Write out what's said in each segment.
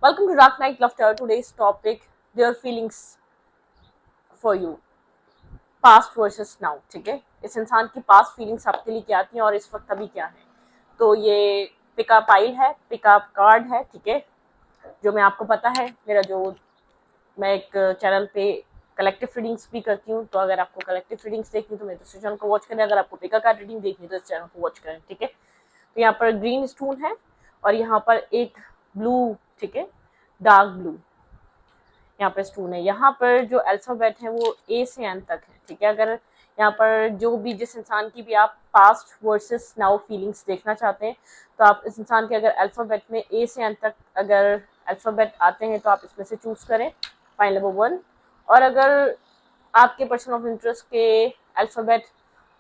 Welcome to Dark Night Laughter. Today's topic, their feelings for you, past versus now. ठीक है, इस इंसान की पास्ट फीलिंग्स आपके लिए क्या थी और इस वक्त अभी क्या है. तो ये पिकअप आइल है, पिकअप कार्ड है. ठीक है, जो मैं आपको पता है मेरा जो मैं एक चैनल पे कलेक्टिव रीडिंग्स भी करती हूँ. तो अगर आपको कलेक्टिव रीडिंग्स देखनी तो मेरे दूसरे चैनल को वॉच करें. अगर आपको पिकअप कार्ड रीडिंग देखनी तो इस चैनल को वॉच करें. ठीक है, तो यहाँ पर ग्रीन स्टोन है और यहाँ पर एक ब्लू, ठीक है, डार्क ब्लू यहाँ पर स्टोन है. यहाँ पर जो अल्फाबेट है वो ए से एन तक है. ठीक है, अगर यहाँ पर जो भी जिस इंसान की भी आप पास्ट वर्सेस नाउ फीलिंग्स देखना चाहते हैं तो आप इस इंसान के अगर अल्फाबेट में ए से एन तक अगर अल्फाबेट आते हैं तो आप इसमें से चूज करें फाइल नंबर 1. और अगर आपके पर्सन ऑफ इंटरेस्ट के अल्फाबेट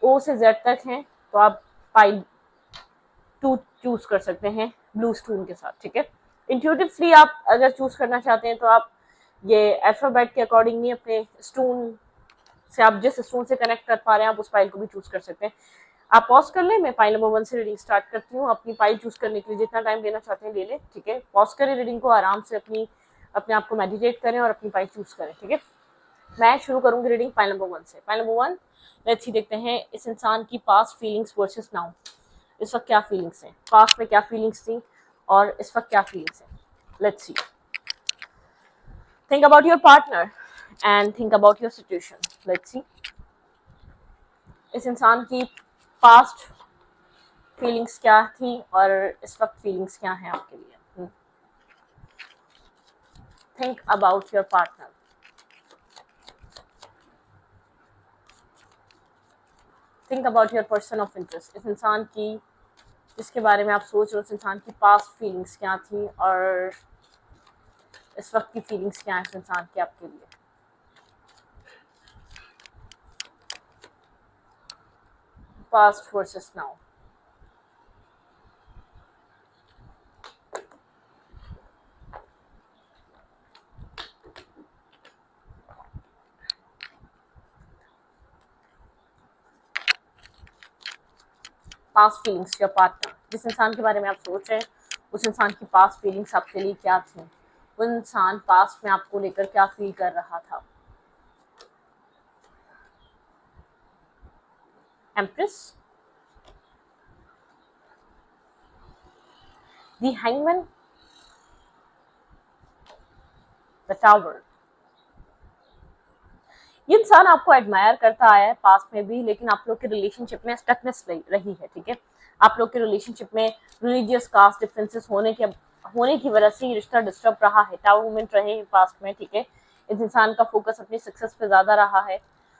ओ से जेड तक हैं तो आप फाइल 2 चूज कर सकते हैं ब्लू स्टोन के साथ. ठीक है, इंट्यूटिवली आप अगर चूज करना चाहते हैं तो आप ये अल्फाबेट के अकॉर्डिंग नहीं, अपने स्टोन से आप जिस स्टोन से कनेक्ट कर पा रहे हैं आप उस फाइल को भी चूज कर सकते हैं. आप पॉज कर लें, मैं फाइल नंबर 1 से रीडिंग स्टार्ट करती हूँ. अपनी फाइल चूज करने के लिए जितना टाइम लेना चाहते हैं ले लें. ठीक है, पॉज करें रीडिंग को, आराम से अपने आप को मेडिटेट करें और अपनी फाइल चूज करें. ठीक है, मैं शुरू करूंगी रीडिंग फाइल नंबर 1 से. फाइल नंबर 1, लेट्स सी, देखते हैं इस इंसान की पास्ट फीलिंग्स वर्सेस नाउ. इस वक्त क्या फीलिंग्स हैं, पास्ट में क्या फीलिंग्स थी और इस वक्त क्या फीलिंग्स हैं. Let's C. Think about your partner and think about your situation. Let's see. इस इंसान की पास्ट फीलिंग्स क्या थी और इस वक्त फीलिंग्स क्या हैं आपके लिए. Think about your partner. Think about your person of interest. इस इंसान की जिसके बारे में आप सोच रहे हो, उस इंसान की पास्ट फीलिंग्स क्या थी और इस वक्त की फीलिंग्स क्या है इस इंसान की आपके लिए. Past versus now. Past feelings your partner. जिस इंसान के बारे में आप सोच रहे हैं उस इंसान की पास्ट फीलिंग्स आपके लिए क्या थी. वो इंसान पास्ट में आपको लेकर क्या फील कर रहा था. Empress, the hangman, the tower. ये इंसान आपको एडमायर करता आया है पास्ट में भी, लेकिन आप लोग के रिलेशनशिप में स्टकनेस रही है. ठीक है, आप लोग के रिलेशनशिप में रिलीजियस कास्ट डिफरेंसेस होने की वजह से ये रिश्ता डिस्टर्ब रहा है. टावर मोमेंट रहे हैं पास्ट में. ठीक है, इस इंसान का फोकस अपनी सक्सेस पे ज्यादा रहा है,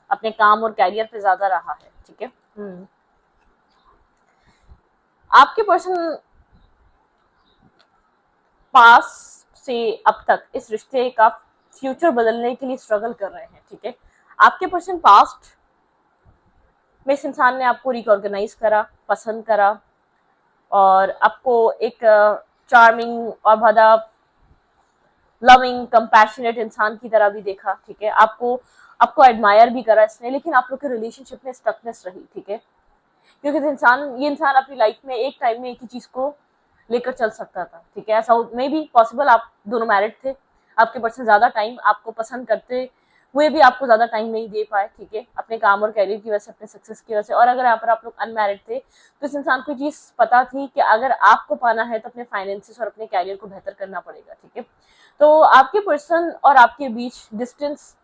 अपने काम और कैरियर पे ज्यादा रहा है. ठीक है, आपके पर्सन पास्ट से अब तक इस रिश्ते का फ्यूचर बदलने के लिए स्ट्रगल कर रहे हैं. ठीक है, आपके पर्सन पास्ट में इस इंसान ने आपको रिकॉर्गनाइज करा, पसंद करा और आपको एक चार्मिंग और बड़ा लविंग कंपैशनेट इंसान की तरह भी देखा. ठीक है, आपको एडमायर भी करा इसने, लेकिन आप लोग के रिलेशनशिप में स्टकनेस रही. ठीक है, क्योंकि ये इंसान अपनी लाइफ में एक टाइम में एक ही चीज को लेकर चल सकता था. ठीक है, ऐसा मे बी पॉसिबल, आप दोनों मैरिड थे, आपके पर्सन ज्यादा टाइम आपको पसंद करते हुए भी आपको ज्यादा टाइम नहीं दे पाए. ठीक है, अपने काम और कैरियर की वजह से, अपने सक्सेस की वजह से. और अगर यहाँ पर आप लोग अनमैरिड थे तो इस इंसान को ये चीज पता थी कि अगर आपको पाना है तो अपने फाइनेंसेस और अपने कैरियर को बेहतर करना पड़ेगा. ठीक है, तो आपके पर्सन और आपके बीच डिस्टेंस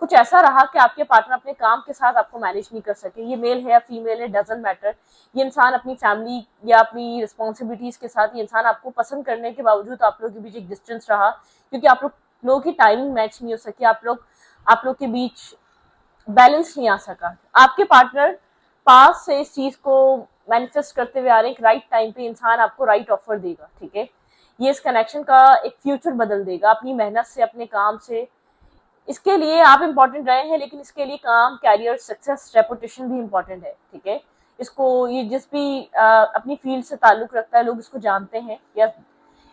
कुछ ऐसा रहा कि आपके पार्टनर अपने काम के साथ आपको मैनेज नहीं कर सके. ये मेल है या फीमेल है, डजंट मैटर. ये इंसान अपनी फैमिली या अपनी रिस्पॉन्सिबिलिटीज के साथ ये इंसान आपको पसंद करने के बावजूद आप लोगों के बीच एक डिस्टेंस रहा, क्योंकि आप लोगों की टाइमिंग मैच नहीं हो सकी. आप लोग के बीच बैलेंस नहीं आ सका. आपके पार्टनर पास से इस चीज को मैनिफेस्ट करते हुए आ रहे हैं, राइट टाइम पे इंसान आपको राइट ऑफर देगा. ठीक है, ये इस कनेक्शन का एक फ्यूचर बदल देगा अपनी मेहनत से, अपने काम से. इसके लिए आप इम्पोर्टेंट रहे हैं, लेकिन इसके लिए काम, कैरियर, सक्सेस, रेपुटेशन भी इम्पोर्टेंट है. ठीक है, इसको ये जिस भी अपनी फील्ड से ताल्लुक रखता है लोग इसको जानते हैं. या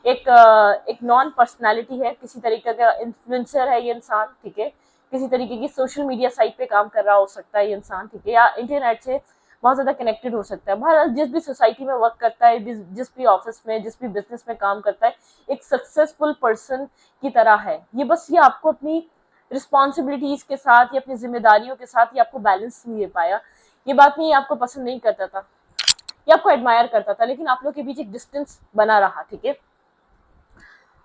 एक नॉन पर्सनालिटी है, किसी तरीके का इन्फ्लुएंसर है ये इंसान. ठीक है, किसी तरीके की सोशल मीडिया साइट पे काम कर रहा हो सकता है ये इंसान. ठीक है, या इंटरनेट से बहुत ज्यादा कनेक्टेड हो सकता है। भारत जिस भी सोसाइटी में वर्क करता है, जिस भी ऑफिस में, जिस भी बिजनेस में काम करता है, एक सक्सेसफुल पर्सन की तरह है ये। बस ये आपको अपनी रिस्पॉन्सिबिलिटीज के साथ या अपनी जिम्मेदारियों के साथ ये आपको बैलेंस नहीं दे पाया। ये बात नहीं आपको पसंद नहीं करता था, ये आपको एडमायर करता था, लेकिन आप लोग के बीच एक डिस्टेंस बना रहा, ठीक है।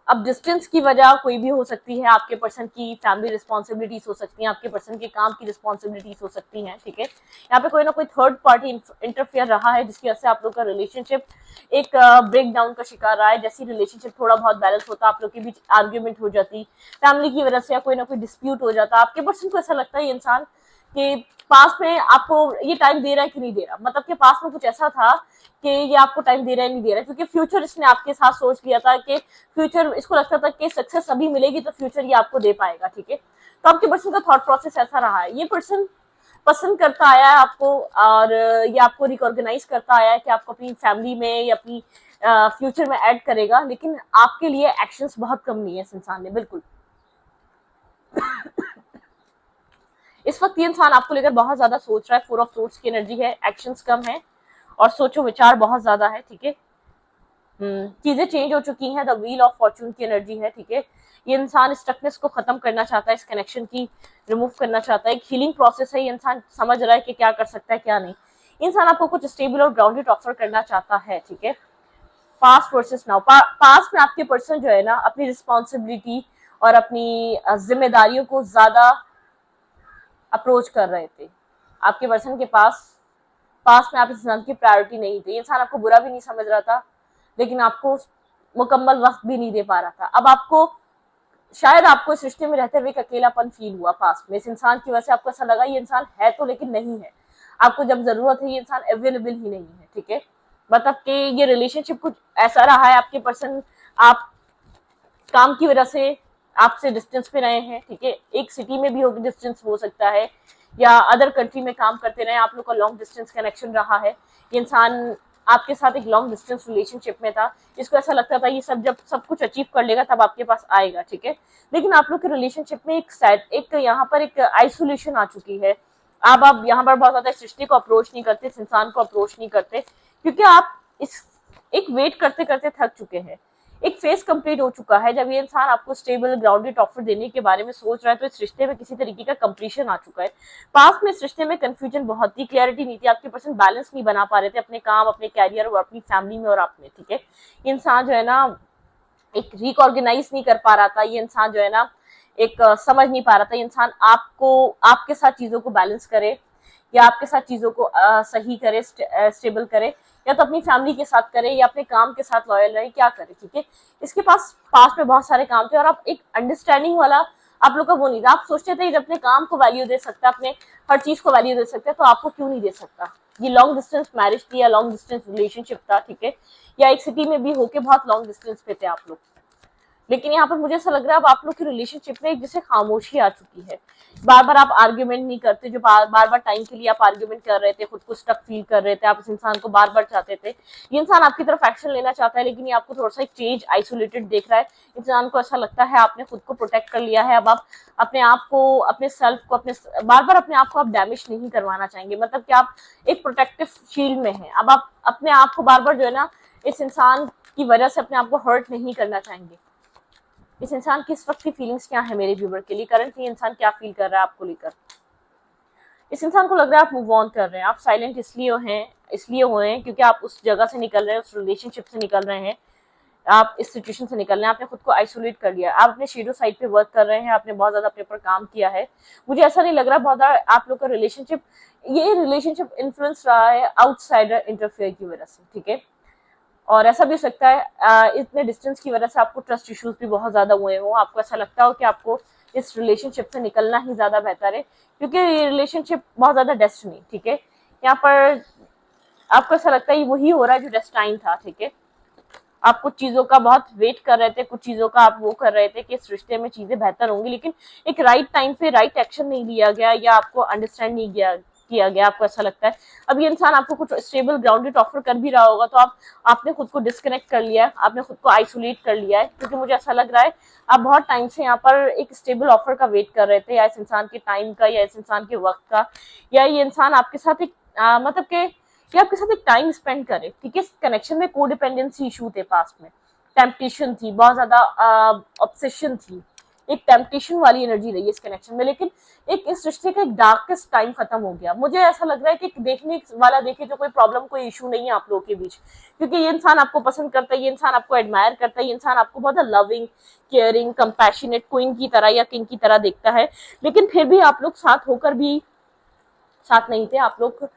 अब डिस्टेंस की वजह कोई भी हो सकती है, आपके पर्सन की फैमिली रिस्पॉन्सिबिलिटीज हो सकती हैं, आपके पर्सन के काम की रिस्पॉन्सिबिलिटीज हो सकती हैं, ठीक है। यहाँ पे कोई ना कोई थर्ड पार्टी इंटरफेयर रहा है जिसकी वजह से आप लोग का रिलेशनशिप एक ब्रेक डाउन का शिकार रहा है। जैसे रिलेशनशिप थोड़ा बहुत बैलेंस होता, आप लोग के बीच आर्ग्यूमेंट हो जाती फैमिली की वजह से, या कोई ना कोई डिस्प्यूट हो जाता, आपके पर्सन को ऐसा लगता है ये इंसान कि पास में आपको ये टाइम दे रहा है कि नहीं दे रहा, मतलब कि पास में कुछ ऐसा था कि ये आपको टाइम दे रहा है नहीं दे रहा है, क्योंकि फ्यूचर इसने आपके साथ सोच लिया था कि फ्यूचर इसको लगता था कि सक्सेस अभी मिलेगी तो फ्यूचर ये आपको दे पाएगा, ठीक है। तो आपके पर्सन का थॉट प्रोसेस ऐसा रहा है। ये पर्सन पसंद करता आया है आपको, और ये आपको रिकॉग्नाइज करता आया है कि आपको अपनी फैमिली में या अपनी फ्यूचर में ऐड करेगा, लेकिन आपके लिए एक्शंस बहुत कम नहीं है इस इंसान ने, बिल्कुल। इस वक्त ये इंसान आपको लेकर बहुत ज्यादा सोच रहा है, 4 ऑफ सोर्ड्स की एनर्जी है, एक्शंस कम है और सोचो विचार बहुत ज्यादा है, ठीक है। चीजें चेंज हो चुकी हैं, द व्हील ऑफ फॉर्चून की एनर्जी है, ठीक है। ये इंसान स्टकनेस को खत्म करना चाहता है, इस कनेक्शन की रिमूव करना चाहता है, एक हीलिंग प्रोसेस है। ये इंसान समझ रहा है कि क्या कर सकता है क्या नहीं। इंसान आपको कुछ स्टेबल और ग्राउंडेड ऑफर करना चाहता है, ठीक है। पास्ट वर्सेस नाउ, पास्ट में आपके पर्सन जो है ना अपनी रिस्पॉन्सिबिलिटी और अपनी जिम्मेदारियों को ज्यादा अप्रोच कर रहे थे। आपके पर्सन के पास में आप इस इंसान की प्रायोरिटी नहीं थे। इंसान आपको बुरा भी नहीं समझ रहा था, लेकिन आपको मुकम्मल वक्त भी नहीं दे पा रहा था। अब आपको शायद आपको इस रिश्ते में रहते हुए एक अकेलापन फील हुआ पास्ट में। इस इंसान की वजह से आपको ऐसा लगा ये इंसान है तो लेकिन नहीं है, आपको जब जरूरत है ये इंसान अवेलेबल ही नहीं है, ठीक है। मतलब कि ये रिलेशनशिप कुछ ऐसा रहा है, आपके पर्सन आप काम की वजह से आपसे डिस्टेंस पे रहे हैं, ठीक है। एक सिटी में भी हो डिस्टेंस हो सकता है, या अदर कंट्री में काम करते रहे, आप लोग का लॉन्ग डिस्टेंस कनेक्शन रहा है। ये इंसान आपके साथ एक लॉन्ग डिस्टेंस रिलेशनशिप में था, इसको ऐसा लगता था ये जब सब कुछ अचीव कर लेगा तब आपके पास आएगा, ठीक है। लेकिन आप लोग के रिलेशनशिप में एक यहाँ पर एक आइसोलेशन आ चुकी है। आप यहाँ पर बहुत ज्यादा इस रिश्ते को अप्रोच नहीं करते, इस इंसान को अप्रोच नहीं करते, क्योंकि आप इस एक वेट करते करते थक चुके हैं। एक फेज कंप्लीट हो चुका है। जब ये इंसान आपको स्टेबल ग्राउंडेड ऑफर देने के बारे में सोच रहा है तो इस रिश्ते में किसी तरीके का कंप्लीशन आ चुका है। पास्ट में इस रिश्ते में कंफ्यूजन बहुत थी, क्लैरिटी नहीं थी, आपके पर्सन बैलेंस नहीं बना पा रहे थे अपने काम, अपने कैरियर और अपनी फैमिली में और आप में, ठीक है। ये इंसान जो है ना एक रिकॉर्गेनाइज नहीं कर पा रहा था, ये इंसान जो है ना एक समझ नहीं पा रहा था ये इंसान आपके साथ चीजों को बैलेंस करे, या आपके साथ चीजों को सही करे, स्टेबल करे, या तो अपनी फैमिली के साथ करे या अपने काम के साथ लॉयल रहे, क्या करे, ठीक है। इसके पास पास्ट में बहुत सारे काम थे और आप एक अंडरस्टैंडिंग वाला आप लोग का वो नहीं था। आप सोचते थे अपने काम को वैल्यू दे सकता है, अपने हर चीज को वैल्यू दे सकता है, तो आपको क्यों नहीं दे सकता। ये लॉन्ग डिस्टेंस मैरिज थी या लॉन्ग डिस्टेंस रिलेशनशिप था, ठीक है, या एक सिटी में भी होके बहुत लॉन्ग डिस्टेंस पे थे आप लोग। लेकिन यहाँ पर मुझे ऐसा लग रहा है अब आप लोग की रिलेशनशिप में एक जैसे खामोशी आ चुकी है। बार बार आप आर्ग्यूमेंट नहीं करते, जो बार बार टाइम के लिए आप आर्ग्यूमेंट कर रहे थे, खुद को स्टक फील कर रहे थे, आप इस इंसान को बार बार चाहते थे। ये इंसान आपकी तरफ एक्शन लेना चाहता है, लेकिन ये आपको थोड़ा सा एक चेंज आइसोलेटेड देख रहा है। इंसान को ऐसा लगता है आपने खुद को प्रोटेक्ट कर लिया है, अब आप अपने आप को, अपने सेल्फ को, बार बार अपने आप को आप डैमेज नहीं करवाना चाहेंगे। मतलब कि आप एक प्रोटेक्टिव शील्ड में हैं। अब आप अपने आप को बार बार जो है ना इस इंसान की वजह से अपने आप को हर्ट नहीं करना चाहेंगे। इस इंसान की इस वक्त की फीलिंग्स क्या है मेरे व्यूवर के लिए, करंटली इंसान क्या फील कर रहा है आपको लेकर। इस इंसान को लग रहा है आप मूव ऑन कर रहे हैं, आप साइलेंट इसलिए हुए हैं क्योंकि आप उस जगह से निकल रहे हैं, उस रिलेशनशिप से निकल रहे हैं, आप इस सिचुएशन से निकल रहे हैं। आपने खुद को आइसोलेट कर लिया, आप अपने शेडो साइड पे वर्क कर रहे हैं, आपने बहुत ज्यादा अपने ऊपर काम किया है। मुझे ऐसा नहीं लग रहा बहुत ज्यादा आप लोग का रिलेशनशिप इन्फ्लुएंस रहा है आउटसाइडर इंटरफेयर की वजह से, ठीक है। और ऐसा भी हो सकता है इतने डिस्टेंस की वजह से आपको ट्रस्ट इश्यूज भी बहुत ज्यादा हुए हो, आपको ऐसा लगता हो कि आपको इस रिलेशनशिप से निकलना ही ज्यादा बेहतर है, क्योंकि ये रिलेशनशिप बहुत ज्यादा डेस्टिनी, ठीक है। यहाँ पर आपको ऐसा लगता है वही हो रहा है जो डेस्टाइन था, ठीक है। आप कुछ चीजों का बहुत वेट कर रहे थे, कुछ चीजों का आप वो कर रहे थे कि इस रिश्ते में चीजें बेहतर होंगी, लेकिन एक राइट टाइम पे राइट एक्शन नहीं लिया गया, या आपको अंडरस्टैंड नहीं किया गया। आपको ऐसा लगता है अब ये इंसान आपको कुछ स्टेबल ग्राउंडेड ऑफर कर भी रहा होगा तो आपने खुद को डिस्कनेक्ट कर लिया है, आपने खुद को आइसोलेट कर लिया है, क्योंकि मुझे ऐसा लग रहा है आप बहुत टाइम से यहाँ पर एक स्टेबल ऑफर का वेट कर रहे थे, या इस इंसान के टाइम का, या इस इंसान के वक्त का, या ये इंसान आपके साथ एक मतलब कि आपके साथ एक टाइम स्पेंड करे, ठीक है। कनेक्शन में कोडिपेंडेंसी इशू थे पास्ट में, टेम्पटेशन थी, बहुत ज्यादा ऑब्सेशन थी, एक टेम्पटेशन वाली एनर्जी रही है इस कनेक्शन में। लेकिन एक इस रिश्ते का एक डार्केस्ट टाइम खत्म हो गया। मुझे ऐसा लग रहा है कि देखने वाला देखे तो कोई प्रॉब्लम, कोई इशू नहीं है आप लोगों के बीच, क्योंकि ये इंसान आपको पसंद करता है, ये इंसान आपको एडमायर करता है, ये इंसान आपको बहुत लविंग, केयरिंग, कंपैशनेट क्वीन की तरह या किंग की तरह देखता है। लेकिन फिर भी आप लोग साथ होकर भी साथ नहीं थे। आप लोग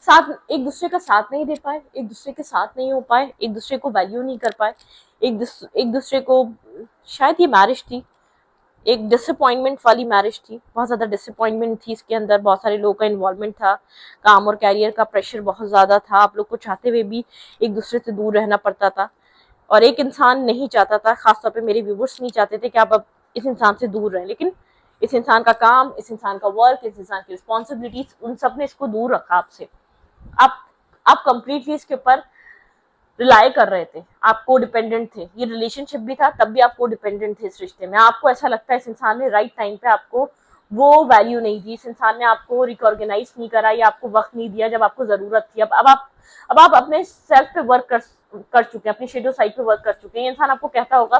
साथ एक दूसरे का साथ नहीं दे पाए, एक दूसरे के साथ नहीं हो पाए, एक दूसरे को वैल्यू नहीं कर पाए, एक दूसरे को, शायद ये मैरिज थी, एक डिसअपॉइंटमेंट वाली मैरिज थी, बहुत ज्यादा डिसअपॉइंटमेंट थी इसके अंदर, बहुत सारे लोगों का इन्वॉल्वमेंट था, काम और कैरियर का प्रेशर बहुत ज्यादा था, आप लोग को चाहते हुए भी एक दूसरे से दूर रहना पड़ता था। और एक इंसान नहीं चाहता था, खासतौर पे मेरे व्यूवर्स नहीं चाहते थे कि आप अब इस इंसान से दूर रहें, लेकिन इस इंसान का काम, इस इंसान का वर्क, इस इंसान की रिस्पॉन्सिबिलिटीज, उन सब ने इसको दूर रखा आपसे। आप आप कंप्लीटली इसके ऊपर रिलाई कर रहे थे, आप को डिपेंडेंट थे। ये रिलेशनशिप भी था, तब भी आप को डिपेंडेंट थे इस रिश्ते में। आपको ऐसा लगता है इस इंसान ने राइट टाइम पे आपको वो वैल्यू नहीं दी, इस इंसान ने आपको रिकॉर्गेनाइज नहीं करा या आपको वक्त नहीं दिया जब आपको जरूरत थी। अब आप अपने सेल्फ पे वर्क कर चुके हैं, अपनी शेडो साइड पे वर्क कर चुके हैं। ये इंसान आपको कहता होगा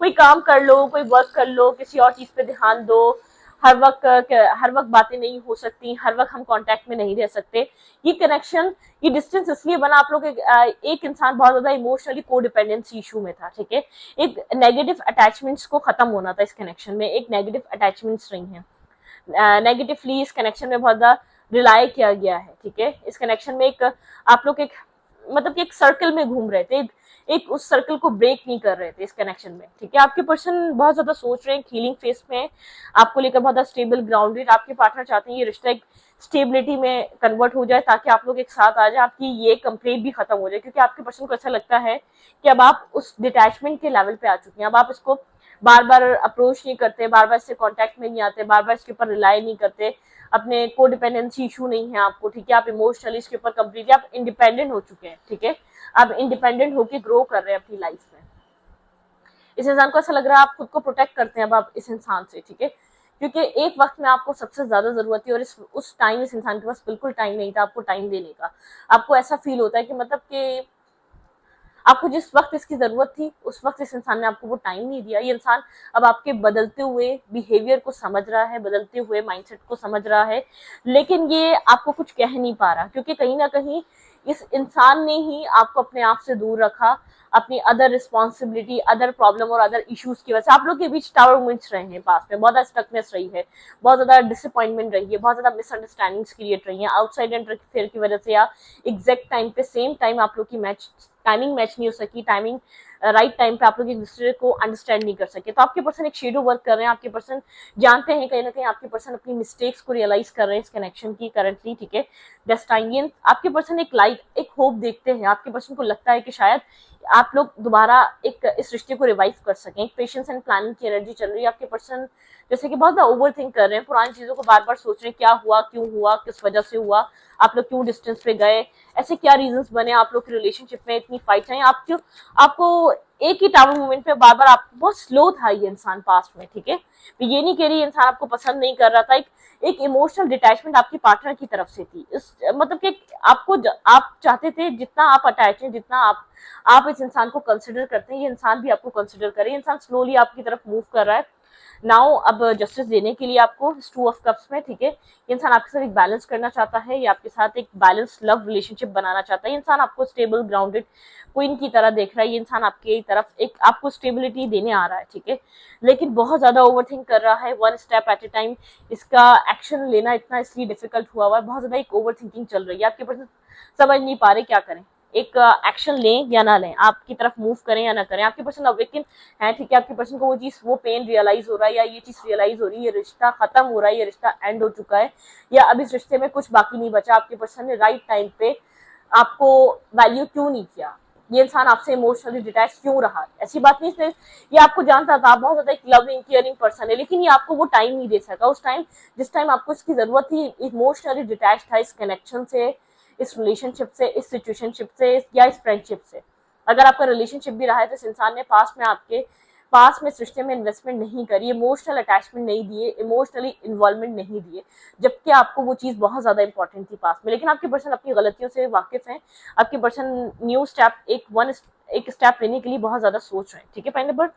कोई काम कर लो, कोई वर्क कर लो, किसी और चीज पे ध्यान दो, हर वक्त बातें नहीं हो सकती, हर वक्त हम कांटेक्ट में नहीं रह सकते। ये कनेक्शन, ये डिस्टेंस इसलिए बना, आप लोग एक इंसान बहुत ज्यादा इमोशनली कोडिपेंडेंसी इशू में था, ठीक है। एक नेगेटिव अटैचमेंट्स को खत्म होना था इस कनेक्शन में, एक नेगेटिव अटैचमेंट्स रही हैं, नेगेटिवली इस कनेक्शन में बहुत ज्यादा रिलाई किया गया है, ठीक है। इस कनेक्शन में एक आप लोग एक मतलब कि एक सर्कल में घूम रहे थे, एक उस सर्कल को ब्रेक नहीं कर रहे थे इस कनेक्शन में, ठीक है। आपके पर्सन बहुत ज्यादा सोच रहे हैं, हीलिंग फेस में आपको लेकर बहुत ज्यादा स्टेबल ग्राउंडेड, आपके पार्टनर चाहते हैं ये रिश्ता एक स्टेबिलिटी में कन्वर्ट हो जाए, ताकि आप लोग एक साथ आ जाए, आपकी ये कंप्लेंट भी खत्म हो जाए, क्योंकि आपके पर्सन को ऐसा लगता है कि अब आप उस डिटैचमेंट के लेवल पे आ चुके हैं। अब आप इसको बार बार अप्रोच नहीं करते, बार बार इससे कांटेक्ट में नहीं आते, बार बार इसके ऊपर रिलाई नहीं करते, अपने कोडिपेंडेंसी इशू नहीं है आपको, ठीक है। आप इमोशनली इसके ऊपर कंप्लीटली आप इंडिपेंडेंट हो चुके हैं, ठीक है। आप इंडिपेंडेंट होके ग्रो कर रहे हैं अपनी लाइफ में। इस इंसान को ऐसा लग रहा है आप खुद को प्रोटेक्ट करते हैं अब आप इस इंसान से, ठीक है, क्योंकि एक वक्त में आपको सबसे ज्यादा जरूरत थी और उस टाइम इस इंसान के पास बिल्कुल टाइम नहीं था आपको टाइम देने का। आपको ऐसा फील होता है कि मतलब कि आपको जिस वक्त इसकी जरूरत थी उस वक्त इस इंसान ने आपको वो टाइम नहीं दिया। ये इंसान अब आपके बदलते हुए बिहेवियर को समझ रहा है, बदलते हुए माइंडसेट को समझ रहा है, लेकिन ये आपको कुछ कह नहीं पा रहा, क्योंकि कहीं ना कहीं इस इंसान ने ही आपको अपने आप से दूर रखा, अपनी अदर रिस्पॉन्सिबिलिटी, अदर प्रॉब्लम और अदर इश्यूज की वजह से। आप लोग के बीच टावर मूवमेंट्स रहे हैं पास में, बहुत ज्यादा स्टकनेस रही है, बहुत ज्यादा डिसअपॉइंटमेंट रही है, बहुत ज्यादा मिसअंडरस्टैंडिंग्स क्रिएट रही है आउटसाइड इंटरफेयर की वजह से, या एग्जैक्ट टाइम पे सेम टाइम आप लोग की टाइमिंग मैच नहीं हो सकी, टाइमिंग राइट टाइम पे आप लोग एक दूसरे को अंडरस्टैंड नहीं कर सके। तो आपके पर्सन एक शेडो वर्क कर रहे हैं, आपके पर्सन जानते हैं कहीं ना कहीं आपके पर्सन अपनी मिस्टेक्स को रियलाइज कर रहे हैं इस कनेक्शन की करंटली, ठीक है। डेस्टाइन, आपके पर्सन एक लाइट, एक होप देखते हैं, आपके पर्सन को लगता है कि शायद आप लोग दोबारा एक इस रिश्ते को रिवाइव कर सकें। पेशेंस एंड प्लानिंग की एनर्जी चल रही है। आपके पर्सन जैसे कि बहुत ज्यादा ओवर थिंक कर रहे हैं, पुरानी चीजों को बार बार सोच रहे हैं, क्या हुआ, क्यों हुआ, किस वजह से हुआ, आप लोग क्यों डिस्टेंस पे गए, ऐसे क्या रीजंस बने, आप लोग की रिलेशनशिप में इतनी फाइट्स आई, आप क्यों, आपको एक ही टावर मूवमेंट पे बार बार, आप बहुत स्लो था ये इंसान पास्ट में, ठीक है। मैं ये नहीं कह रही इंसान आपको पसंद नहीं कर रहा था, एक इमोशनल डिटैचमेंट आपकी पार्टनर की तरफ से थी, इस मतलब कि आपको आप चाहते थे जितना आप अटैच हैं, जितना आप इस इंसान को कंसिडर करते हैं, ये इंसान भी आपको कंसिडर करे। इंसान स्लोली आपकी तरफ मूव कर रहा है नाउ, अब जस्टिस देने के लिए आपको टू ऑफ कप्स में, ठीक है। ये इंसान आपके साथ एक बैलेंस करना चाहता है, ये आपके साथ एक बैलेंस लव रिलेशनशिप बनाना चाहता है। ये इंसान आपको स्टेबल ग्राउंडेड क्वीन की तरह देख रहा है, ये इंसान आपकी तरफ एक आपको स्टेबिलिटी देने आ रहा है, ठीक है, लेकिन बहुत ज्यादा ओवरथिंक कर रहा है, one step at A time. इसका एक्शन लेना इतना इसलिए डिफिकल्ट हुआ है, बहुत ज्यादा एक ओवर थिंकिंग चल रही है, आपके पर्सन समझ नहीं पा रहे क्या करें, एक एक्शन लें या ना लें, आपकी तरफ मूव करें या ना करें। आपके पर्सन अवेकन है, ठीक है, आपके पर्सन को वो चीज, वो पेन रियलाइज हो रहा है, या ये चीज रियलाइज हो रही है, ये रिश्ता खत्म हो रहा है, ये रिश्ता एंड हो चुका है, या अब इस रिश्ते में कुछ बाकी नहीं बचा। आपके पर्सन ने राइट टाइम पे आपको वैल्यू क्यों नहीं किया, ये इंसान आपसे इमोशनली डिटैच क्यों रहा, ऐसी बात नहीं, ये आपको जानता था, आप बहुत ज्यादा एक लविंग केयरिंग पर्सन है, लेकिन ये आपको वो टाइम नहीं दे सका, उस टाइम जिस टाइम आपको इसकी जरूरत थी। इमोशनली डिटैच था इस कनेक्शन से, इस रिलेशनशिप से, इस सिचुएशनशिप से, या इस फ्रेंडशिप से। अगर आपका रिलेशनशिप भी रहा है तो इस इंसान ने पास्ट में आपके पास में इस रिश्ते में इन्वेस्टमेंट नहीं करी, इमोशनल अटैचमेंट नहीं दिए, इमोशनली इन्वॉल्वमेंट नहीं दिए, जबकि आपको वो चीज़ बहुत ज़्यादा इंपॉर्टेंट थी पास में। लेकिन आपके पर्सन अपनी गलतियों से वाकिफ हैं, आपके पर्सन न्यू स्टेप एक स्टेप लेने के लिए बहुत ज़्यादा सोच रहे हैं, ठीक है। पॉइंट नंबर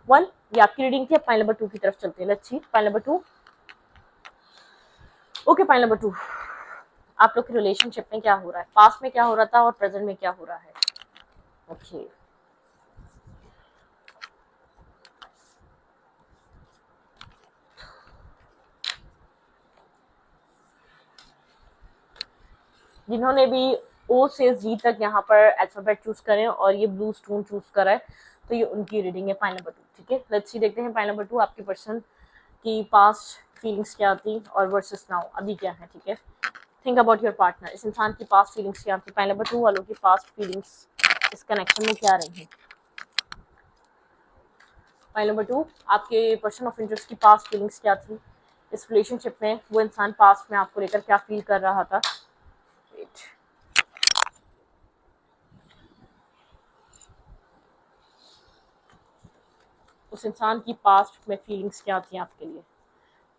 1 ये आपकी रीडिंग थी। अब पॉइंट नंबर 2 की तरफ चलते हैं। Let's see point number 2। Okay, point number 2, आप लोग के रिलेशनशिप में क्या हो रहा है, पास्ट में क्या हो रहा था और प्रेजेंट में क्या हो रहा है। ओके, जिन्होंने भी ओ से जी तक यहाँ पर अल्फाबेट चूज करें और ये ब्लू स्टोन चूज करा है, तो ये उनकी रीडिंग है पॉइंट नंबर 2, ठीक है। लेट्स सी देखते हैं पॉइंट नंबर 2 आपके पर्सन की पास्ट फीलिंग्स क्या थी और वर्सेस नाउ अभी क्या है, ठीक है। थिंक अबाउट योर पार्टनर, इस इंसान की पास्ट फीलिंग्स क्या थी, पॉइंट नंबर 2 वालों की पास्ट फीलिंग्स इस कनेक्शन में क्या रही हैं। पॉइंट नंबर 2 आपके पर्सन ऑफ इंटरेस्ट की पास्ट फीलिंग्स क्या थी इस रिलेशनशिप में, वो इंसान पास्ट में आपको लेकर क्या फील कर रहा था। वेट, उस इंसान की पास्ट में फीलिंग्स क्या थी आपके लिए।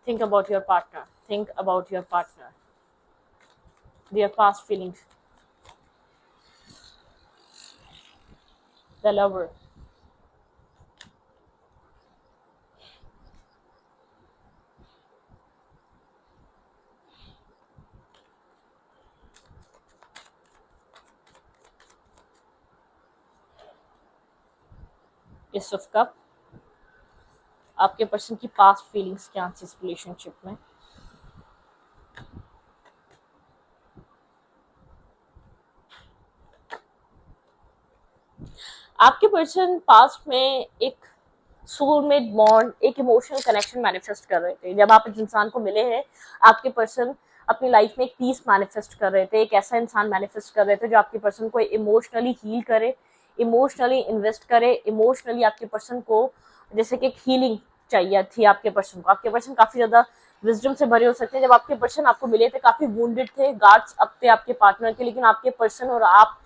Think about your partner, think about your partner, there past feelings, the lover, S of cup, आपके पर्सन की पास्ट फीलिंग्स क्या थी इस रिलेशनशिप में। आपके पर्सन पास्ट में एक सोलमेट बॉन्ड, एक इमोशनल कनेक्शन मैनिफेस्ट कर रहे थे। जब आप इस इंसान को मिले हैं, आपके पर्सन अपनी लाइफ में एक पीस मैनिफेस्ट कर रहे थे, एक ऐसा इंसान मैनिफेस्ट कर रहे थे जो आपके पर्सन को इमोशनली हील करे, इमोशनली इन्वेस्ट करे, इमोशनली आपके पर्सन को जैसे कि एक हीलिंग चाहिए थी आपके पर्सन को। आपके पर्सन काफी ज्यादा विजडम से भरे हो सकते हैं। जब आपके पर्सन आपको मिले थे काफी वुंडेड थे, गार्ड्स अप थे आपके पार्टनर के, लेकिन आपके पर्सन और आप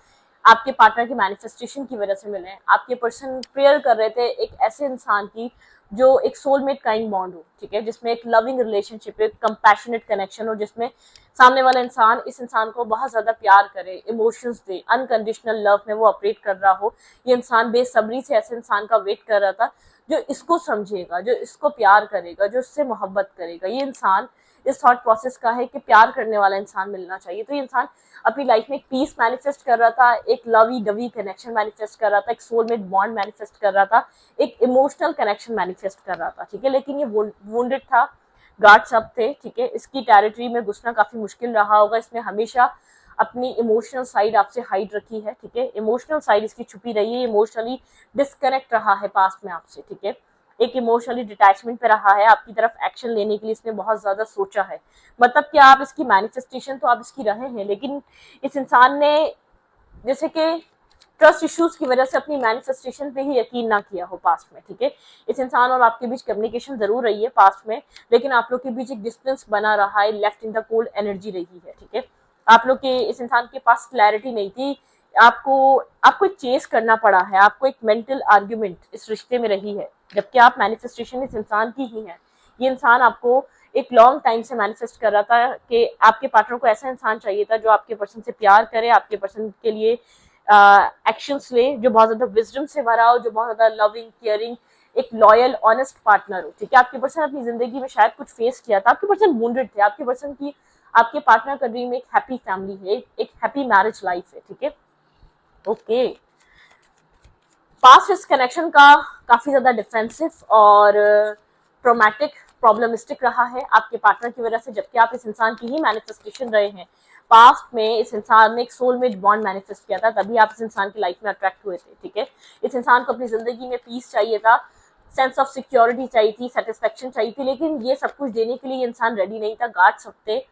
आपके पार्टनर की मैनिफेस्टेशन की वजह से मिले हैं। आपके पर्सन प्रेयर कर रहे थे एक ऐसे इंसान की जो एक सोलमेट काइंड बॉन्ड हो, ठीक है, जिसमें एक लविंग रिलेशनशिप, एक कंपैशनेट कनेक्शन हो, जिसमें सामने वाला इंसान इस इंसान को बहुत ज्यादा प्यार करे, इमोशंस दे, अनकंडीशनल लव में वो ऑपरेट कर रहा हो। ये इंसान बेसब्री से ऐसे इंसान का वेट कर रहा था जो इसको समझेगा, जो इसको प्यार करेगा, जो इससे मोहब्बत करेगा। ये इंसान इस थॉट प्रोसेस का है कि प्यार करने वाला इंसान मिलना चाहिए। तो ये इंसान अपनी लाइफ में एक पीस मैनिफेस्ट कर रहा था, एक लवी डवी कनेक्शन मैनिफेस्ट कर रहा था, एक सोलमेट बॉन्ड मैनिफेस्ट कर रहा था, एक इमोशनल कनेक्शन मैनिफेस्ट कर रहा था, ठीक है। लेकिन ये वुंडेड था, गार्ड्स अप थे, ठीक है। इसकी टेरिटरी में घुसना काफी मुश्किल रहा होगा। इसने हमेशा अपनी इमोशनल साइड आपसे हाइड रखी है, ठीक है। इमोशनल साइड इसकी छुपी रही है, इमोशनली डिस्कनेक्ट रहा है पास्ट में आपसे, ठीक है। एक इमोशनली डिटैचमेंट पे रहा है, आपकी तरफ एक्शन लेने के लिए इसने बहुत ज्यादा सोचा है। मतलब कि आप इसकी मैनिफेस्टेशन तो आप इसकी रहे हैं, लेकिन इस इंसान ने जैसे कि ट्रस्ट इश्यूज की वजह से अपनी मैनिफेस्टेशन पे ही यकीन ना किया हो पास्ट में, ठीक है। इस इंसान और आपके बीच कम्युनिकेशन जरूर रही है पास्ट में, लेकिन आप लोग के बीच एक डिस्टेंस बना रहा है, left in the cold energy रही है, ठीक है। आप लोग के इस इंसान के पास क्लैरिटी नहीं थी, आपको आपको चेस करना पड़ा है, आपको एक मेंटल आर्ग्यूमेंट इस रिश्ते में रही है, जबकि आप मैनिफेस्टेशन इस इंसान की ही है। ये इंसान आपको एक लॉन्ग टाइम से मैनिफेस्ट कर रहा था कि आपके पार्टनर को ऐसा इंसान चाहिए था जो आपके पर्सन से प्यार करे, आपके पर्सन के लिए एक्शंस ले, जो बहुत ज्यादा विजडम से भरा हो, जो बहुत ज्यादा लविंग केयरिंग, एक लॉयल ऑनेस्ट पार्टनर हो, ठीक है। आपके पर्सन अपनी जिंदगी में शायद कुछ फेस किया था, आपके पर्सन वुंडेड थे, आपके पर्सन की आपके पार्टनर का ड्रीम एक हैप्पी फैमिली है, एक हैप्पी मैरिज लाइफ है, ठीक है। ओके, पास्ट इस कनेक्शन का काफी ज्यादा डिफेंसिव और ट्रोमैटिक प्रॉब्लमिस्टिक रहा है आपके पार्टनर की वजह से, जबकि आप इस इंसान की ही मैनिफेस्टेशन रहे हैं। पास्ट में इस इंसान ने एक सोलमेट बॉन्ड मैनिफेस्ट किया था, तभी आप इस इंसान की लाइफ में अट्रैक्ट हुए थे, ठीक है। इस इंसान को अपनी जिंदगी में पीस चाहिए था, सेंस ऑफ सिक्योरिटी चाहिए थी, सेटिस्फेक्शन चाहिए थी, लेकिन ये सब कुछ देने के लिए ये इंसान रेडी नहीं था। गार्ड सब थे,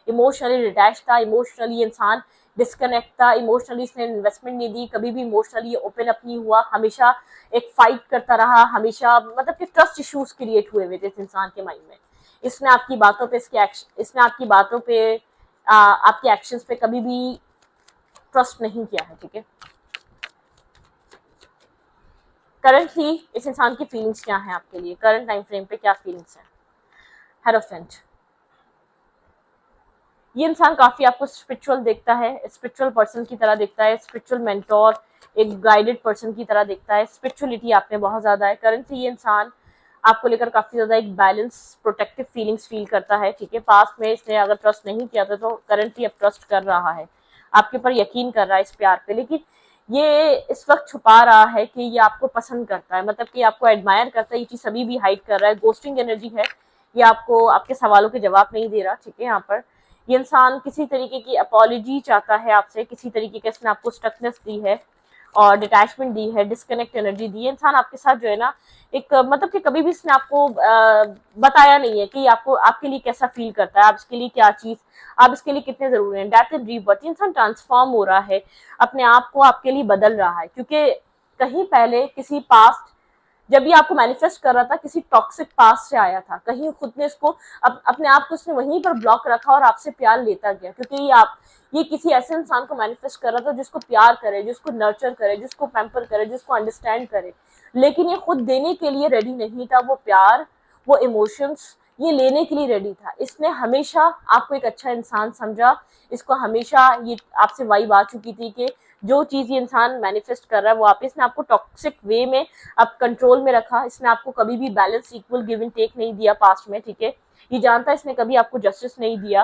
इमोशनली डिटैच था, इमोशनली इंसान डिस्कनेक्ट था, इमोशनली इसने इन्वेस्टमेंट नहीं दी, कभी भी इमोशनली ओपन अप नहीं हुआ, हमेशा एक फाइट करता रहा, हमेशा मतलब कि ट्रस्ट इश्यूज क्रिएट हुए हुए थे इस इंसान के माइंड में। इसने आपकी बातों पे इसने आपकी बातों पे आपके एक्शंस पे कभी भी ट्रस्ट नहीं किया है, ठीक है। करंटली इस इंसान की फीलिंग्स क्या है आपके लिए, करंट टाइम फ्रेम पे क्या फीलिंग्स है। हेरोफेंट, ये इंसान काफी आपको स्पिरिचुअल देखता है, स्पिरिचुअल पर्सन की तरह देखता है, स्पिरिचुअल मेंटोर, एक गाइडेड पर्सन की तरह देखता है। स्पिरिचुअलिटी आप में बहुत ज्यादा है। करंटली ये इंसान आपको लेकर काफी ज्यादा एक बैलेंस, प्रोटेक्टिव फीलिंग्स फील करता है, ठीक है। पास्ट में इसने अगर ट्रस्ट नहीं किया था तो करंटली अब ट्रस्ट कर रहा है, आपके ऊपर यकीन कर रहा है इस प्यार पे। लेकिन ये इस वक्त छुपा रहा है कि ये आपको पसंद करता है, मतलब कि आपको एडमायर करता है। ये चीज अभी भी हाइड कर रहा है, गोस्टिंग एनर्जी है। ये आपको आपके सवालों के जवाब नहीं दे रहा, ठीक है। यहाँ पर ये इंसान किसी तरीके की अपॉलॉजी चाहता है आपसे, किसी तरीके का इसने आपको स्टकनेस दी है और डिटैचमेंट दी है, डिस्कनेक्ट एनर्जी दी है। इंसान आपके साथ जो है ना एक मतलब कि कभी भी इसने आपको बताया नहीं है कि आपको आपके लिए कैसा फील करता है, आप इसके लिए क्या चीज, आप इसके लिए कितने जरूरी हैं। डेथ एंड रीबर्थ, इंसान ट्रांसफॉर्म हो रहा है, अपने आप को आपके लिए बदल रहा है। क्योंकि कहीं पहले किसी पास्ट, जब ये आपको मैनिफेस्ट कर रहा था, किसी टॉक्सिक पास्ट से आया था, कहीं खुद ने इसको अपने आप को उसने वहीं पर ब्लॉक रखा और आपसे प्यार लेता गया। क्योंकि ये किसी ऐसे इंसान को मैनिफेस्ट कर रहा था जिसको प्यार करे, जिसको नर्चर करे, जिसको पैम्पर करे, जिसको अंडरस्टैंड करे। लेकिन ये खुद देने के लिए रेडी नहीं था, वो प्यार, वो इमोशंस ये लेने के लिए रेडी था। इसने हमेशा आपको एक अच्छा इंसान समझा, इसको हमेशा ये आपसे वाइब आ चुकी थी कि जो चीज ये इंसान मैनिफेस्ट कर रहा है वो आप, इसने आपको टॉक्सिक वे में आप कंट्रोल में रखा। इसने आपको कभी भी balance, equal give and take नहीं दिया पास्ट में, ठीक है। ये जानता है इसने कभी आपको जस्टिस नहीं दिया।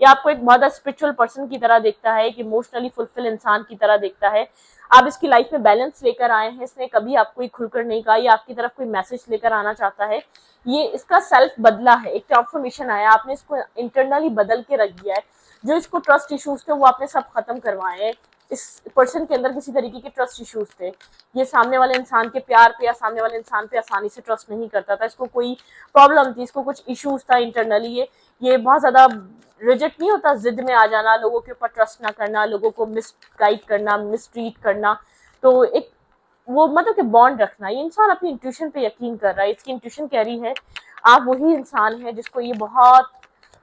ये आपको एक बहुत स्पिरिचुअल पर्सन की तरह देखता है, एक इमोशनली फुलफिल इंसान की तरह देखता है। आप इसकी लाइफ में बैलेंस लेकर आए हैं, इसने कभी आपको खुलकर नहीं कहा। ये आपकी तरफ कोई मैसेज लेकर आना चाहता है। ये इसका सेल्फ बदला है, एक ट्रांसफॉर्मेशन आया, आपने इसको इंटरनली बदल के रख दिया है। जो इसको ट्रस्ट इश्यूज थे वो आपने सब खत्म करवाए हैं। इस पर्सन के अंदर किसी तरीके के ट्रस्ट इश्यूज थे। ये सामने वाले इंसान के प्यार पे या सामने वाले इंसान पे आसानी से ट्रस्ट नहीं करता था। इसको कोई प्रॉब्लम थी, इसको कुछ इश्यूज था इंटरनली। ये बहुत ज्यादा रिजेक्ट नहीं होता, जिद में आ जाना, लोगों के ऊपर ट्रस्ट ना करना, लोगों को मिसगाइड करना, मिसट्रीट करना। तो एक वो मतलब कि बॉन्ड रखना। ये इंसान अपनी इंट्यूशन पे यकीन कर रहा है, इसकी इंट्यूशन कह रही है आप वही इंसान है जिसको ये बहुत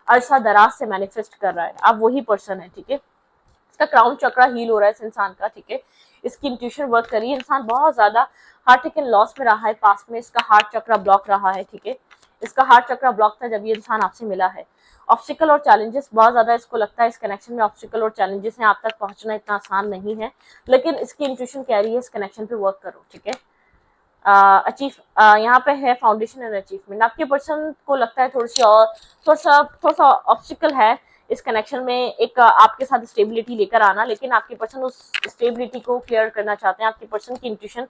अरसा दराज से मैनिफेस्ट कर रहा है, आप वही पर्सन है, ठीक है। इसका क्राउन चक्रा हील हो रहा है इस इंसान का, ठीक है। इसकी इंट्यूशन वर्क कर रही है। इंसान बहुत ज्यादा हार्ट अटैक एंड लॉस में रहा है पास्ट में, इसका हार्ट चक्रा ब्लॉक रहा है, ठीक है। इसका हार्ट चक्रा ब्लॉक था जब ये इंसान आपसे मिला है। ऑब्स्टिकल और चैलेंजेस बहुत ज्यादा इसको लगता है, इस कनेक्शन में ऑब्स्टिकल और चैलेंजेस हैं, आप तक पहुंचना इतना आसान नहीं है। लेकिन इसकी इंट्यूशन कह रही है इस कनेक्शन पे वर्क करो, ठीक है। अचीव यहाँ पे है फाउंडेशन एंड अचीवमेंट। आपके पर्सन को लगता है थोड़ा सा ऑब्स्टिकल है इस कनेक्शन में, एक आपके साथ स्टेबिलिटी लेकर आना। लेकिन आपके पर्सन उस स्टेबिलिटी को क्लियर करना चाहते हैं। आपके पर्सन की इंट्यूशन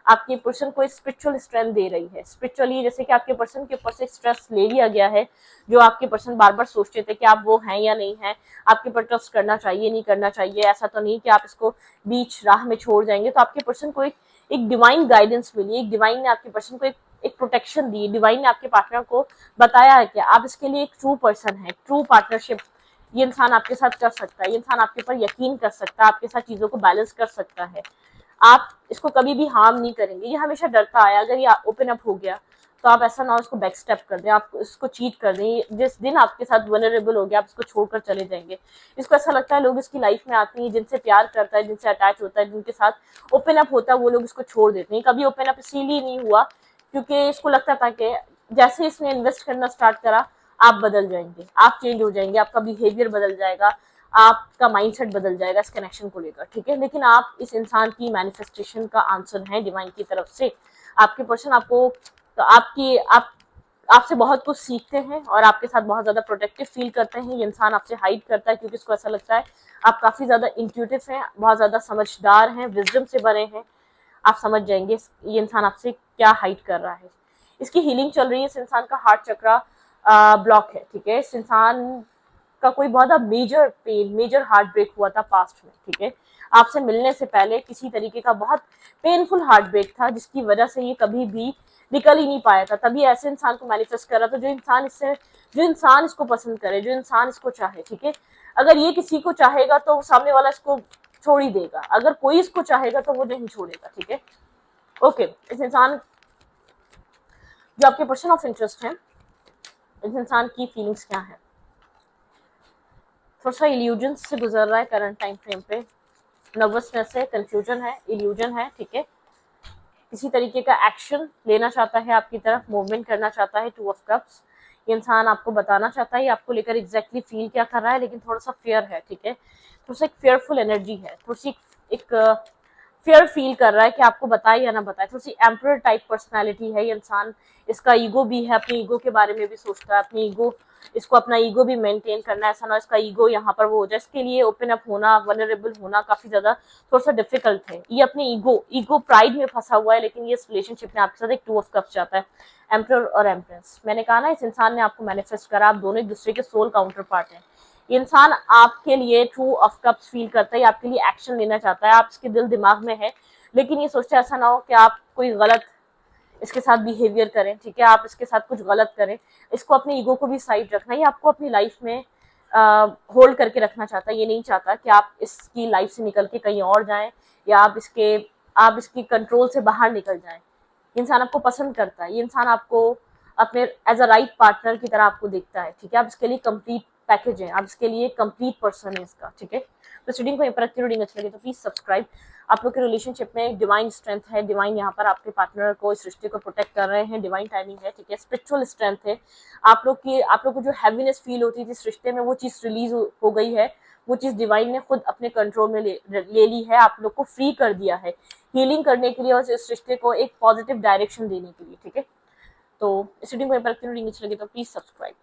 आपके पर्सन को स्पिरिचुअल स्ट्रेंथ दे रही है। स्पिरिचुअली जैसे कि आपके पर्सन के ऊपर से स्ट्रेस ले लिया गया है, जो आपके पर्सन बार बार सोचते थे कि आप वो हैं या नहीं है, आपके पर ट्रस्ट करना चाहिए नहीं करना चाहिए, ऐसा तो नहीं कि आप इसको बीच राह में छोड़ जाएंगे। तो आपके पर्सन को एक डिवाइन गाइडेंस मिली, एक डिवाइन ने आपके पर्सन को एक प्रोटेक्शन दी। डिवाइन ने आपके पार्टनर को बताया है कि आप इसके लिए एक ट्रू पर्सन है, ट्रू पार्टनरशिप ये इंसान आपके साथ कर सकता है। ये इंसान आपके ऊपर यकीन कर सकता है, आपके साथ चीजों को बैलेंस कर सकता है। आप इसको कभी भी हार्म नहीं करेंगे। ये हमेशा डरता आया, अगर ये ओपन अप हो गया तो आप ऐसा ना हो इसको बैक स्टेप कर दें, आप इसको चीट कर दें। जिस दिन आपके साथ वनरेबल हो गया आप इसको छोड़कर चले जाएंगे। इसको ऐसा लगता है लोग इसकी लाइफ में आते हैं, जिनसे प्यार करता है, जिनसे अटैच होता है, जिनके साथ ओपन अप होता है, वो लोग इसको छोड़ देते हैं। कभी ओपन अप इसीलिए नहीं हुआ क्योंकि इसको लगता था कि जैसे इसने इन्वेस्ट करना स्टार्ट करा आप बदल जाएंगे, आप चेंज हो जाएंगे, आपका बिहेवियर बदल जाएगा, आपका माइंडसेट बदल जाएगा इस कनेक्शन को लेकर, ठीक है। लेकिन आप इस इंसान की मैनिफेस्टेशन का आंसर है डिवाइन की तरफ से। आपके पर्सन आपको तो आपसे बहुत कुछ सीखते हैं और आपके साथ बहुत ज्यादा प्रोटेक्टिव फील करते हैं। ये इंसान आपसे हाइड करता है क्योंकि इसको ऐसा लगता है आप काफी ज्यादा इंट्यूटिव हैं, बहुत ज्यादा समझदार हैं, विजडम से भरे हैं। आप समझ जाएंगे ये इंसान आपसे क्या हाइड कर रहा है। इसकी हीलिंग चल रही है। इस इंसान का हार्ट चक्रा ब्लॉक है, ठीक है। इस इंसान का कोई बहुत major pain, major heart break हुआ था पास्ट में, ठीक है। आपसे मिलने से पहले किसी तरीके का बहुत पेनफुल हार्ट ब्रेक था जिसकी वजह से ये कभी भी निकल ही नहीं पाया था। तभी ऐसे इंसान को मैनिफेस्ट कर रहा था जो इंसान इसको पसंद करे, जो इंसान इसको चाहे, ठीक है। अगर ये किसी को चाहेगा तो सामने वाला इसको छोड़ ही देगा, अगर कोई इसको चाहेगा तो वो नहीं छोड़ेगा, ठीक है। ओके, इस इंसान जो आपके पर्सन ऑफ इंटरेस्ट है, इस इंसान की फीलिंग्स क्या है। थोड़ा सा इल्यूजन से गुजर रहा है करंट टाइम फ्रेम पे, नर्वसनेस है, कंफ्यूजन है, इल्यूजन है, ठीक है। किसी तरीके का एक्शन लेना चाहता है आपकी तरफ, मूवमेंट करना चाहता है। 2 ऑफ कप्स, ये इंसान आपको बताना चाहता है आपको लेकर एग्जैक्टली फील क्या कर रहा है, लेकिन थोड़ा सा फियर है, ठीक है, थोड़ा सा एक फेयरफुल एनर्जी है, थोड़ी सी एक फियर फील कर रहा है कि आपको बताए या ना बताए। थोड़ी सी एम्परर टाइप पर्सनालिटी है ये इंसान। इसका ईगो भी है, अपनी ईगो के बारे में भी सोचता है, अपनी ईगो, इसको अपना ईगो भी मेंटेन करना है, ऐसा ना इसका ईगो यहाँ पर वो हो जाए। इसके लिए ओपन अप होना, वनरेबल होना काफी ज्यादा थोड़ा सा डिफिकल्ट है। ये अपने ईगो प्राइड में फंसा हुआ है, लेकिन ये इस रिलेशनशिप में आपके साथ एक 2 ऑफ कप्स चाहता है, एम्परर और एम्प्रेस। मैंने कहा ना, इस इंसान ने आपको मैनिफेस्ट करा, आप दोनों एक दूसरे के सोल काउंटर पार्ट हैं। ये इंसान आपके लिए 2 ऑफ कप्स फील करता है, आपके लिए एक्शन लेना चाहता है, आप इसके दिल दिमाग में है, लेकिन ये सोचते ऐसा ना हो कि आप कोई गलत इसके साथ बिहेवियर करें, ठीक है, आप इसके साथ कुछ गलत करें। इसको अपने ईगो को भी साइड रखना है, ये आपको अपनी लाइफ में होल्ड करके रखना चाहता है। ये नहीं चाहता कि आप इसकी लाइफ से निकल के कहीं और जाएं, या आप इसकी कंट्रोल से बाहर निकल जाएं। इंसान आपको पसंद करता है, ये इंसान आपको अपने एज अ राइट पार्टनर की तरह आपको देखता है, ठीक है, आप इसके लिए कंप्लीट पैकेज हैं, आप इसके लिए कंप्लीट पर्सन है इसका, ठीक है। तो रीडिंग को यहीं पर रखती हूँ। रीडिंग अच्छी लगी तो प्लीज सब्सक्राइब। आप लोग के रिलेशनशिप में एक डिवाइन स्ट्रेंथ है, डिवाइन यहाँ पर आपके पार्टनर को, इस रिश्ते को प्रोटेक्ट कर रहे हैं, डिवाइन टाइमिंग है, ठीक है, स्पिरिचुअल स्ट्रेंथ है। आप लोग को जो हैवीनेस फील होती थी इस रिश्ते में, वो चीज रिलीज हो गई है, वो चीज डिवाइन ने खुद अपने कंट्रोल में ले ली है, आप लोग को फ्री कर दिया है हीलिंग करने के लिए और इस रिश्ते को एक पॉजिटिव डायरेक्शन देने के लिए, ठीक है। तो इस रीडिंग को यहीं पर रखती हूँ। रीडिंग अच्छी लगी तो प्लीज सब्सक्राइब।